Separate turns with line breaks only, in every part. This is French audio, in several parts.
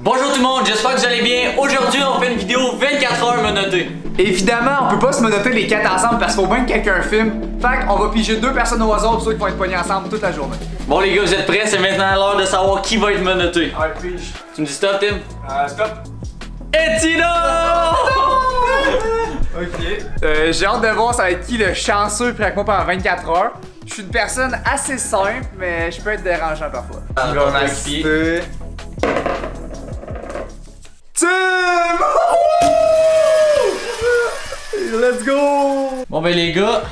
Bonjour tout le monde, j'espère que vous allez bien. Aujourd'hui, on fait une vidéo 24 heures menottée.
Évidemment, on peut pas se menotter les 4 ensemble parce qu'il faut bien que quelqu'un filme. Fait qu'on va piger 2 personnes au hasard pour ceux qui vont être pognés ensemble toute la journée.
Bon les gars, vous êtes prêts? C'est maintenant l'heure de savoir qui va être menotté.
Ouais, pige.
Tu me dis stop, Tim?
Stop.
Etino!
Ok. J'ai hâte de voir ça va être qui le chanceux pris avec moi pendant 24 heures. Je suis une personne assez simple, mais je peux être dérangeant parfois.
Ah,
Il va rester... Tim! Let's go!
Bon ben les gars,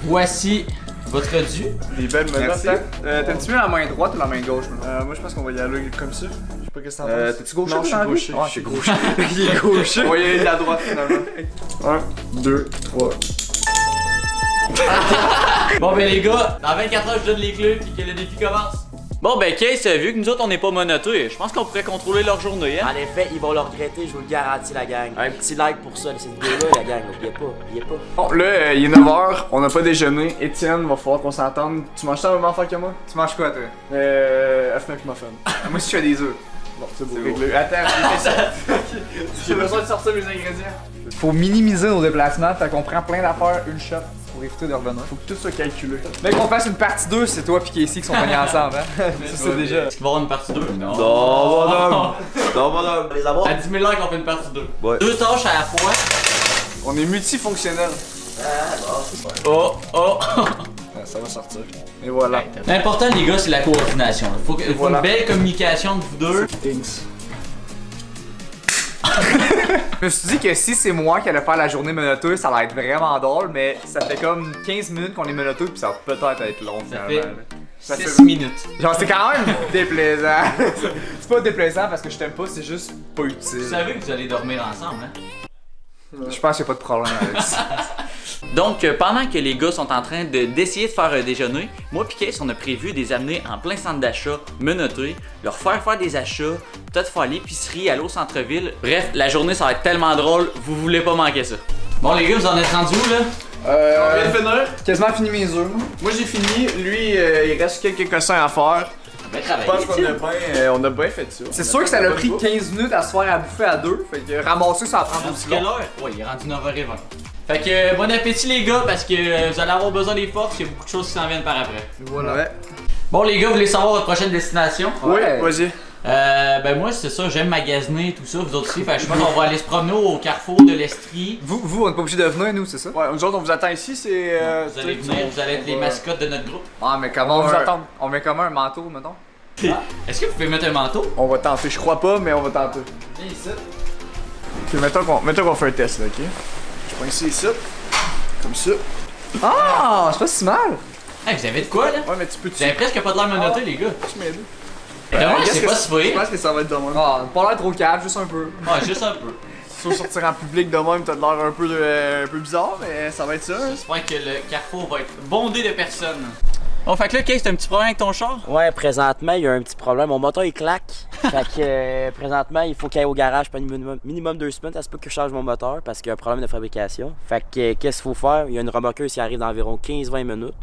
voici votre dû.
Des belles menottes.
T'aimes-tu mieux la main droite ou la main gauche?
Moi je pense qu'on va y aller comme ça. Je sais pas qu'est-ce que t'en penses.
T'es-tu gaucher?
Non, je suis gaucher.
Ah, je suis gaucher. Il est gaucher.
On va y aller de la droite finalement. 1, 2, 3.
Bon ben les gars, dans 24 heures je donne les clés puis que le défi commence. Bon ben Case, vu que nous autres on n'est pas menottés, je pense qu'on pourrait contrôler leur journée, hein?
En effet, ils vont le regretter, je vous le garantis, la gang. Un petit like pour ça, cette vidéo-là, la gang. N'oubliez pas.
Bon, là, il est 9h, on n'a pas déjeuné. Étienne, va falloir qu'on s'entende. Tu manges ça à la même affaire que moi?
Tu manges quoi, toi?
F9 muffin.
Moi, si je fais des œufs.
Bon, c'est beau. Réglé. Attends, j'ai fait ça. J'ai besoin de sortir mes ingrédients.
Faut minimiser nos déplacements, fait qu'on prend plein d'affaires une shot pour éviter de revenir.
Faut que tout soit calculé.
Mais qu'on fasse une partie 2, c'est toi et Casey qui sont venus ensemble, hein? Ça, c'est déjà.
Est-ce qu'il va y avoir une partie 2? Non.
Non, madame. Non, madame. Les avoir.
À 10 000 likes on fait une partie 2.
Ouais.
2 tâches à la fois.
On est multifonctionnel.
Oh.
Ça va sortir. Et voilà.
L'important les gars c'est la coordination. Faut
Voilà.
une belle communication de vous deux.
Thanks.
Je me suis dit que si c'est moi qui allais faire la journée menotteuse, ça allait être vraiment drôle, mais ça fait comme 15 minutes qu'on est menotté puis ça va peut-être être long
Ça
finalement.
fait
là. Ça
6
fait-
minutes.
Genre c'est quand même déplaisant. C'est pas déplaisant parce que je t'aime pas, c'est juste pas utile.
Vous savez que vous allez dormir ensemble, hein?
Je pense qu'il y a pas de problème avec ça.
Donc, pendant que les gars sont en train d'essayer de faire un déjeuner, moi et Case, on a prévu de les amener en plein centre d'achat, menottés, leur faire des achats, peut-être faire l'épicerie, aller au centre-ville. Bref, la journée, ça va être tellement drôle, vous voulez pas manquer ça. Bon, les gars, vous en êtes rendus où, là?
On vient de finir.
Quasiment fini mes œufs.
Moi j'ai fini. Lui, il reste quelques cossins à faire.
Ben,
Je pense qu'on a bien fait ça.
C'est sûr que ça a pris 15 minutes à se faire à bouffer à deux, fait que ramasser ça va prendre aussi
Quelle
long.
heure? Ouais, il est rendu 9h20. Fait que bon appétit les gars, parce que vous allez avoir besoin des forces, il y a beaucoup de choses qui s'en viennent par après.
Voilà.
Ouais.
Bon les gars, vous voulez savoir votre prochaine destination?
Oui,
Ouais.
vas-y.
Ben moi c'est ça, j'aime magasiner tout ça, vous autres aussi, fait que je pense qu'on va aller se promener au carrefour de l'Estrie.
Vous, on est pas obligé de venir, nous, c'est ça?
Ouais, nous autres on vous attend ici, c'est.
Vous allez venir, vous allez être les mascottes de notre groupe.
Ah, mais comment
On vous attend.
on met comment un manteau, mettons?
Est-ce que vous pouvez mettre un manteau?
On va tenter, je crois pas, mais on va tenter.
Viens ici.
Ok, mettons qu'on fait un test là, ok? Je prends ici, comme ça.
Ah, c'est pas si mal!
Hey, vous avez de quoi là?
Ouais, mais tu peux
Vous avez presque pas de l'air menotté les gars.
tu m'aider?
Vraiment, c'est pas si
Je
pire.
pense que ça va être de même.
Ah, pas l'air trop calme, juste un peu.
Ouais, juste un peu.
Si tu veux sortir en public de même, t'as de l'air un peu bizarre, mais ça va être ça.
J'espère que le carrefour va être bondé de personnes. Bon, fait que là, Case, t'as un petit problème avec ton char?
Ouais, présentement, il y a un petit problème. Mon moteur, il claque. Fait que présentement, il faut qu'il aille au garage pendant minimum 2 semaines. Ça se peut que je change mon moteur parce qu'il y a un problème de fabrication. Fait que qu'est-ce qu'il faut faire? Il y a une remorqueuse qui arrive dans environ 15-20 minutes.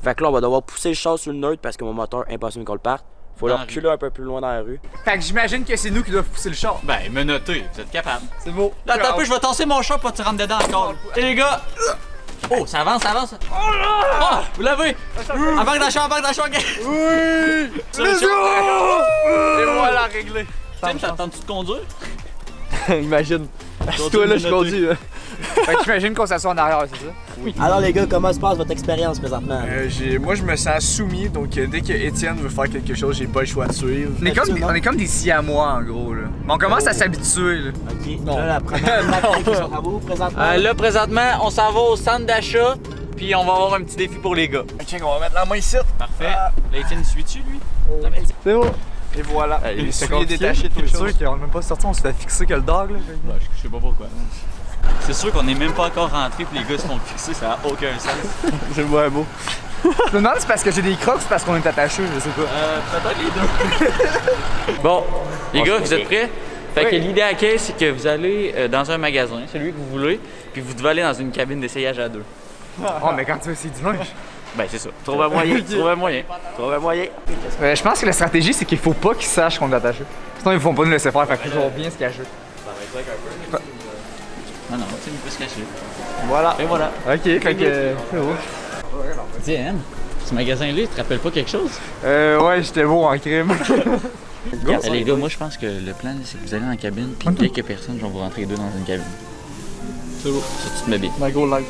Fait que là, on va devoir pousser le char sur le neutre parce que mon moteur, impossible qu'on le parte. Faut le
Dans la
reculer un peu plus loin dans la rue.
Fait que j'imagine que c'est nous qui doivons pousser le char.
Ben, menotté, vous êtes capable.
C'est beau.
Là, attends un peu, je vais tasser mon char pour que tu rentres dedans encore. Et les gars! Oh, ça avance, ça avance. Oh, vous l'avez! Embarque dans le char, ok?
Oui!
Let's go!
Et voilà, réglé.
Tim, t'attends-tu de conduire?
Imagine. Toi là, je conduis. Là.
Fait que j'imagine qu'on s'assoit en arrière, c'est ça?
Alors, les gars, comment se passe votre expérience présentement?
Moi, je me sens soumis, donc dès que Étienne veut faire quelque chose, j'ai pas le choix de suivre.
On est comme des siamois en gros, là. Mais on commence à s'habituer, là.
Ok, là, la première étape, qui sont à vous présentement.
Là, présentement, on s'en va au centre d'achat, puis on va avoir un petit défi pour les gars.
Ok, on va mettre la main ici.
Parfait. Là, Étienne, suis-tu, lui?
C'est bon. Et voilà.
C'est
C'est
compliqué.
détaché de
C'est
quelque
sûr
chose.
qu'on est même pas sorti, on se fait fixer que le dog, là.
Je sais pas pourquoi. C'est sûr qu'on est même pas encore rentré, puis les gars se font fixer, ça a aucun sens.
C'est beau, beau.
Je me demande si c'est parce que j'ai des crocs ou c'est parce qu'on est attachés, je sais pas.
Peut-être les deux. Bon, les gars, vous êtes prêts? Fait que l'idée à Case, c'est que vous allez dans un magasin, celui que vous voulez, puis vous devez aller dans une cabine d'essayage à deux.
Oh, mais quand tu veux essayer du linge.
Ben c'est ça. Trouve un moyen, trouve un moyen.
Trouve un moyen.
Je pense que la stratégie, c'est qu'il faut pas qu'ils sachent qu'on est attaché. Sinon, ils vont pas nous laisser faire, fait qu'il faut bien se cacher.
Non, non, tu sais, il peut se cacher.
Voilà.
Et voilà.
Ok, fait que c'est beau.
Tiens, ce magasin-là, il te rappelle pas quelque chose?
Ouais, j'étais beau en crime.
Les gars, moi je pense que le plan, c'est que vous allez dans la cabine, puis dès qu'il y a personne, je vais vous rentrer les deux dans une cabine. C'est beau. Ça, tu te mets bien.
My go live.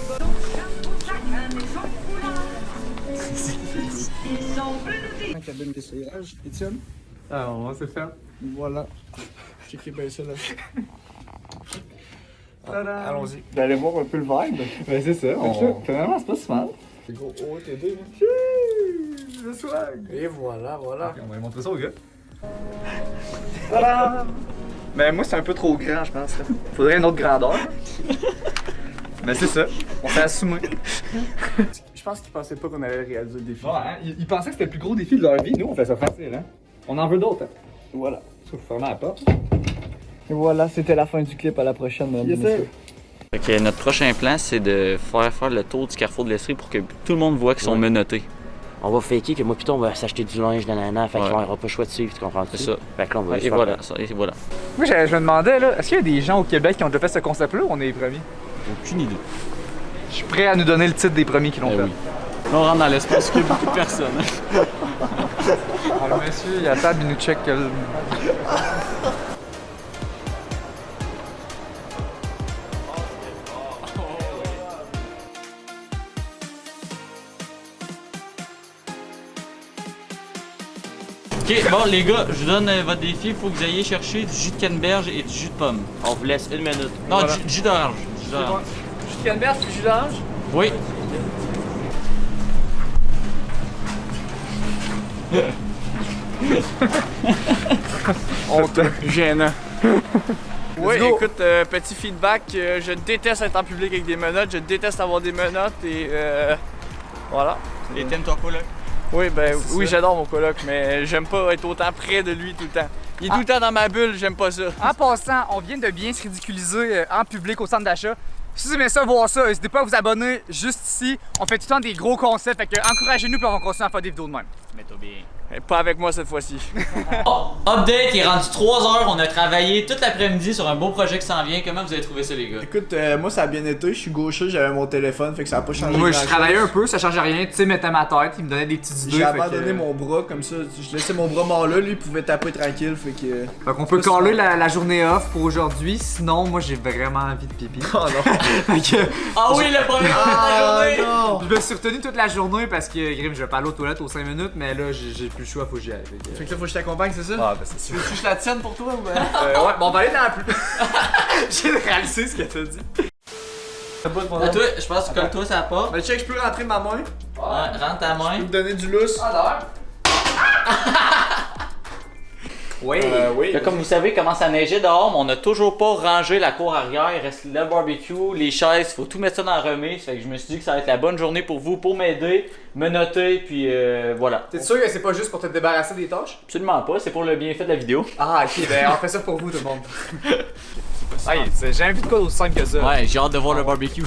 La cabine d'essayage, Étienne.
Ah, on va se faire.
Voilà. J'écris bien ça là.
Allons-y.
D'aller voir un peu le vibe.
Ben, c'est ça. Finalement, c'est pas si mal.
C'est gros OTD.
Le swag.
Et voilà, voilà.
On va montrer ça au gars. Tadam! Mais moi, c'est un peu trop grand, je pense. Là. Faudrait une autre grandeur. Mais c'est ça. On s'est assumé.
Je pense qu'ils pensaient pas qu'on allait réaliser le défi.
Ouais, hein? Ils pensaient que c'était le plus gros défi de leur vie. Nous, on fait ça facile, hein? On en veut d'autres, hein?
Voilà.
Sauf fermer la porte.
Et voilà, c'était la fin du clip. À la prochaine, mesdames et messieurs.
Fait que notre prochain plan, c'est de faire le tour du carrefour de l'Estrie pour que tout le monde voit qu'ils sont menottés.
On va faker que moi plutôt on va s'acheter du linge nanana, fait
Ouais.
qu'on aura pas le choix de suivre, tu comprends?
C'est ça.
Fait que là on va
Et
juste faire
voilà, ça, et voilà.
Moi, je me demandais, là, est-ce qu'il y a des gens au Québec qui ont déjà fait ce concept-là ou on est les premiers?
Aucune idée.
Je suis prêt à nous donner le titre des premiers qui l'ont
Eh
fait.
oui. Là, on rentre dans l'espace où il y a beaucoup de personnes.
Alors, monsieur, il y a table, il nous check que le...
Ok, bon les gars, je vous donne votre défi. Il faut que vous ayez chercher du jus de canneberge et du jus de pomme.
On vous laisse 1 minute.
Non,
Voilà.
jus d'orange. Jus d'orange.
Jus de canneberge, jus d'orange?
Oui.
Honte. Gênant. Oui,
Let's go.
écoute, petit feedback, je déteste être en public avec des menottes, je déteste avoir des menottes et voilà.
Et t'aimes ton coloc?
Oui, ben oui,
ça.
j'adore mon coloc, mais j'aime pas être autant près de lui tout le temps. Il est tout le temps dans ma bulle, j'aime pas ça.
En passant, on vient de bien se ridiculiser en public au centre d'achat. Si vous aimez ça, voir ça, n'hésitez pas à vous abonner juste ici. On fait tout le temps des gros concepts, fait que encouragez-nous puis on va continuer à faire des vidéos de même.
Mets-toi bien.
Pas avec moi cette fois-ci.
Update, il est rendu 3 heures. On a travaillé toute l'après-midi sur un beau projet qui s'en vient. Comment vous avez trouvé ça, les gars?
Écoute, moi ça a bien été, je suis gaucher, j'avais mon téléphone, fait que ça a pas changé.
Moi, je
grand-chose.
travaillais un peu, ça changeait rien. Tu sais, mettais ma tête, il me donnait des petites idées.
J'ai
fait que-
abandonné mon bras comme ça, je laissais mon bras mort là, lui il pouvait taper tranquille, fait que...
Fait qu'on peut caler la journée off pour aujourd'hui, sinon moi j'ai vraiment envie de pipi.
Oh non!
Fait que
Ah oui, le premier de la journée!
non!
je me suis retenu toute la journée parce que Grim, je vais pas aller aux toilettes aux 5 minutes, mais là j'ai plus le choix, faut que j'y aille.
Fait que là faut que je t'accompagne, c'est ça?
Ah ben c'est sûr.
Tu veux que je la tienne pour toi ou ben?
Ouais, bon on va aller dans la plus. J'ai réalisé ce que t'as dit.
À toi, je pense que comme toi, ça porte.
Ben check, je peux rentrer ma main,
Ouais, rentre ta main.
me donner du lousse.
Oui.
Oui.
Là, comme vous savez comment ça neigeait dehors, mais on a toujours pas rangé la cour arrière. Il reste le barbecue, les chaises, faut tout mettre ça dans la remise. Fait que je me suis dit que ça va être la bonne journée pour vous, pour m'aider, me noter, puis voilà.
T'es sûr que c'est pas juste pour te débarrasser des tâches?
Absolument pas, c'est pour le bienfait de la vidéo.
Ah ok, ben on fait ça pour vous tout le monde. Hey, j'ai envie de quoi d'aussi simple que ça.
Ouais, j'ai hâte de voir le barbecue.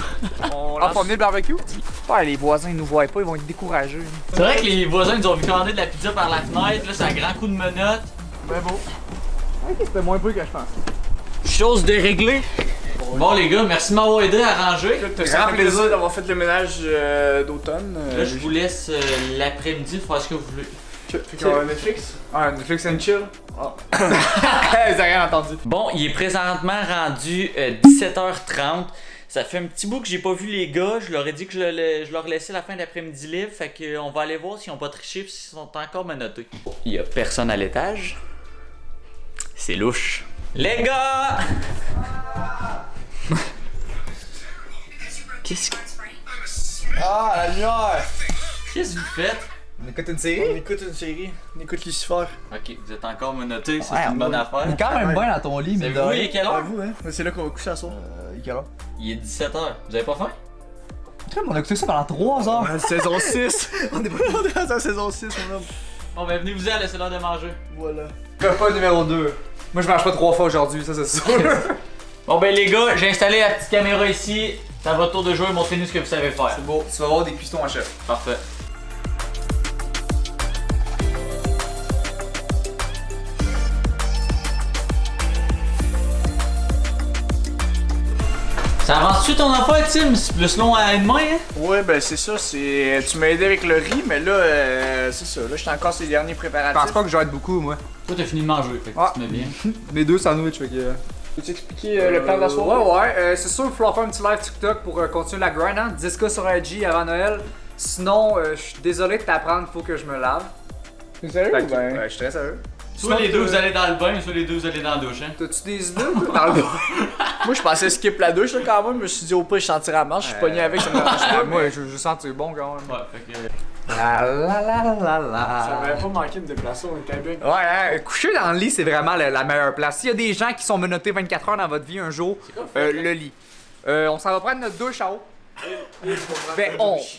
On va emmener le barbecue? Ouais, les voisins ils nous voient pas, ils vont être découragés.
C'est vrai que les voisins nous ont vu commander de la pizza par la fenêtre, là, c'est un grand coup de menotte.
Ben bon. Ok, c'était moins peu que je pense.
Chose déréglée. Bon les gars, merci de m'avoir aidé à ranger.
Grand plaisir d'avoir fait le ménage d'automne.
Là, je vous laisse l'après-midi faire ce que vous voulez.
Fait qu'on a Netflix?
Ah, Netflix and chill.
Ah.
Ils ont rien entendu.
Bon, il est présentement rendu 17h30. Ça fait un petit bout que j'ai pas vu les gars. Je leur ai dit que je leur laissais la fin d'après-midi libre. Fait que on va aller voir s'ils ont pas triché et s'ils sont encore menottés. Il y a personne à l'étage. C'est louche. Les gars! Qu'est-ce que
Ah, la lumière!
qu'est-ce que vous faites?
On écoute une
On
série?
écoute une série, on écoute Lucifer.
Ok, vous êtes encore menottés, c'est
Ouais,
une bonne affaire.
On est quand même bien dans ton lit, mais
Savez-vous, il est quelle
Ah,
heure?
vous, hein? C'est là qu'on va coucher à soir.
il est quelle heure?
Il est 17h. Vous avez pas faim?
On a écouté ça pendant 3 heures.
Ouais, saison 6! On est pas rendu à la saison 6, mon homme.
Bon, ben venez-vous-en, laissez l'heure de manger.
Voilà.
Repas numéro 2. Moi je mange pas 3 fois aujourd'hui, ça c'est sûr.
Bon, ben les gars, j'ai installé la petite caméra ici. C'est à votre tour de jouer, montrez-nous ce que vous savez faire.
C'est beau, tu vas avoir des cuissons en chef.
Parfait. Ça avance-tu ton emploi, Tim? C'est plus long à une main, hein?
Ouais, ben c'est ça, tu m'as aidé avec le riz, mais là, c'est ça, là, j'étais encore sur les derniers
Je
préparatifs.
pense pas que j'aide beaucoup, moi.
Toi, t'as fini de manger, fait que
Ah.
tu te mets bien.
Les deux sandwichs, fait que.
Peux-tu expliquer le plan de la soirée?
Ouais, c'est sûr qu'il va falloir faire un petit live TikTok pour continuer la grind, hein. 10K sur IG avant Noël. Sinon, je suis désolé de t'apprendre, faut que je me lave.
T'es sérieux
Fait
ou
que,
ben?
ouais, je suis très sérieux.
Soit les deux vous allez dans le bain, soit les deux vous allez dans la douche, hein?
T'as-tu des idées, toi, dans le
Moi, je pensais skip la douche, là, quand même. Je me suis dit, au pire, je sentirais la marche, je suis pogné avec, ça me dérange pas.
Moi, je sens que c'est bon quand même.
Ouais, fait que.
Ça m'avait pas manqué de me déplacer, on était bien.
Ouais, hein, coucher dans le lit, c'est vraiment la meilleure place. S'il y a des gens qui sont menottés 24 heures dans votre vie un jour, le lit. On s'en va prendre notre douche en haut. Ben,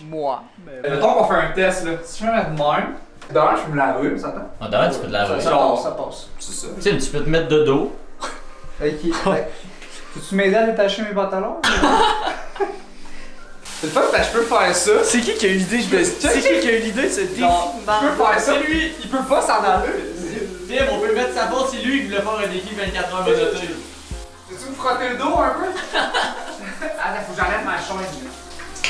moi. Mettons qu'on fait un test, là. Si je me mets de même, dehors, je peux me laver, ça t'entend?
Ah, demain, tu peux te laver.
Ça passe.
C'est ça.
Tim, tu peux te mettre de dos.
Ok. Peux-tu m'aider à détacher mes pantalons? C'est le fun parce que je peux faire ça.
C'est qui a eu l'idée? C'est qui a eu l'idée de ce défi?
Non, je peux faire ça.
C'est lui.
Il peut pas s'en aller.
Tim, on peut mettre sa faute, c'est lui qui voulait faire un défi 24 heures menotté.
Peux-tu me frotter le dos un peu? Attends, faut que j'enlève ma chaîne.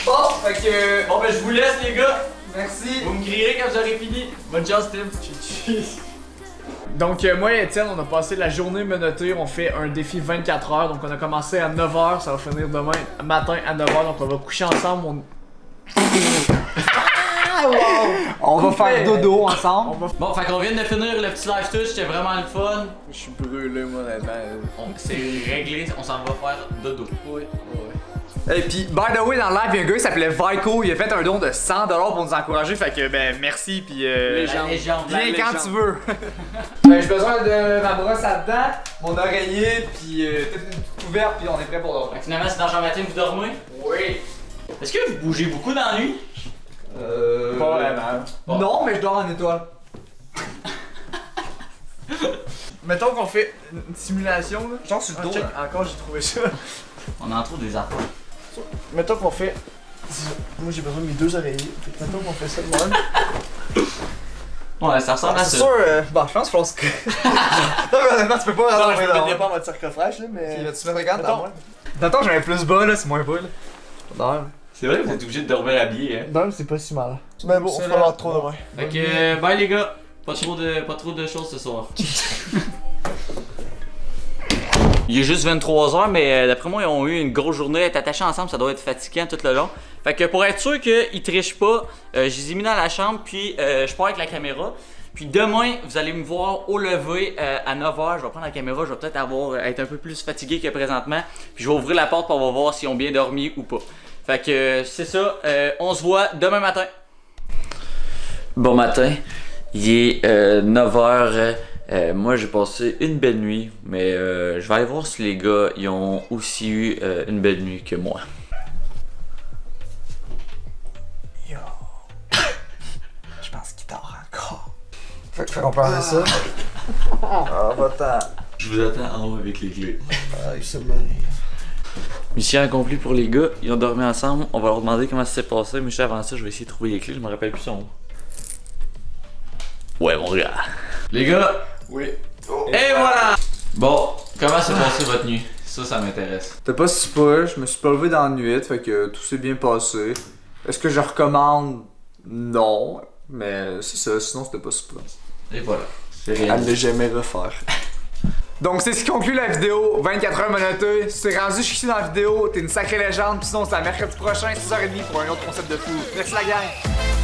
Bon, fait que.
Bon, ben, je vous laisse, les gars.
Merci.
Vous me crierez quand j'aurai fini. Bonne chance, Tim.
Donc, moi et Étienne, on a passé la journée menottée. On fait un défi 24 heures. Donc, on a commencé à 9h. Ça va finir demain matin à 9h. Donc, on va coucher ensemble.
On va faire dodo ensemble.
Bon, fait qu'on vient de finir le petit live touch, c'était vraiment le fun.
Je suis brûlé, moi, honnêtement.
C'est réglé, on s'en va faire dodo.
Oui.
Et puis, by the way, dans le live, il y a un gars qui s'appelait Vico. Il a fait un don de 100$ pour nous encourager. Fait que, ben, merci. Puis,
La légende.
viens quand
légende.
tu veux. J'ai besoin de ma brosse à dents, mon oreiller, puis toute une petite couverte, puis on est prêt pour dormir.
Fait que finalement, c'est dans la chambre matin que vous dormez.
Oui.
Est-ce que vous bougez beaucoup dans la nuit?
Pas vraiment.
Bon.
Non, mais je dors en étoile.
Mettons qu'on fait une simulation, là.
Genre sur le dos.
Check,
là.
encore, j'ai trouvé ça.
On en trouve des affaires.
Mettons qu'on fait. Moi, j'ai besoin de mes deux oreillers. Fait que mettons qu'on fait ça de même.
Ouais, ça ressemble à
C'est
ça.
sûr, bon, je pense qu'il faut Non, mais honnêtement, tu peux pas
Non,
rentrer
je me
dans
mettais
pas en mode sarcophage, là, mais.
Tu me regardes
Mettons-
moi? D'antan, j'en ai plus bas, là, c'est moins bas, là.
Non,
C'est vrai que vous êtes obligé de dormir habillé, hein.
non, c'est pas si mal. Mais bon, on
C'est
fera
là.
leur trop demain.
Fait que, bye les gars. Pas trop de choses ce soir. Il est juste 23h, mais d'après moi, ils ont eu une grosse journée. Être attachés ensemble, ça doit être fatigant tout le long. Fait que pour être sûr qu'ils trichent pas, je les ai mis dans la chambre, puis je pars avec la caméra. Puis demain, vous allez me voir au lever à 9h. Je vais prendre la caméra, je vais peut-être être un peu plus fatigué que présentement. Puis je vais ouvrir la porte pour on va voir s'ils ont bien dormi ou pas. Fait que c'est ça, on se voit demain matin. Bon matin, il est 9h. Moi j'ai passé une belle nuit, mais je vais aller voir si les gars ils ont aussi eu une belle nuit que moi.
Yo. Je pense qu'il dort encore. Fait qu'on peut enlever ça. Ah, va-t'en.
Je vous attends en haut avec les clés.
Ah, il se marie.
Mission accomplie pour les gars, ils ont dormi ensemble. On va leur demander comment ça s'est passé, mais juste avant ça, je vais essayer de trouver les clés, je me rappelle plus son nom. Ouais, mon gars. Les gars,
Oui.
et voilà! Bon, comment s'est passée votre nuit? Ça m'intéresse.
C'était pas si pire, je me suis pas levé dans la nuit, fait que tout s'est bien passé. Est-ce que je recommande? Non, mais c'est ça, sinon c'était pas si pire.
Et voilà. C'est
Elle
réalisé.
ne jamais refaire.
Donc c'est ce qui conclut la vidéo, 24 heures monoté. Si t'es rendu jusqu'ici dans la vidéo, t'es une sacrée légende, pis sinon c'est à mercredi prochain, 6h30 pour un autre concept de fou. Merci la gang!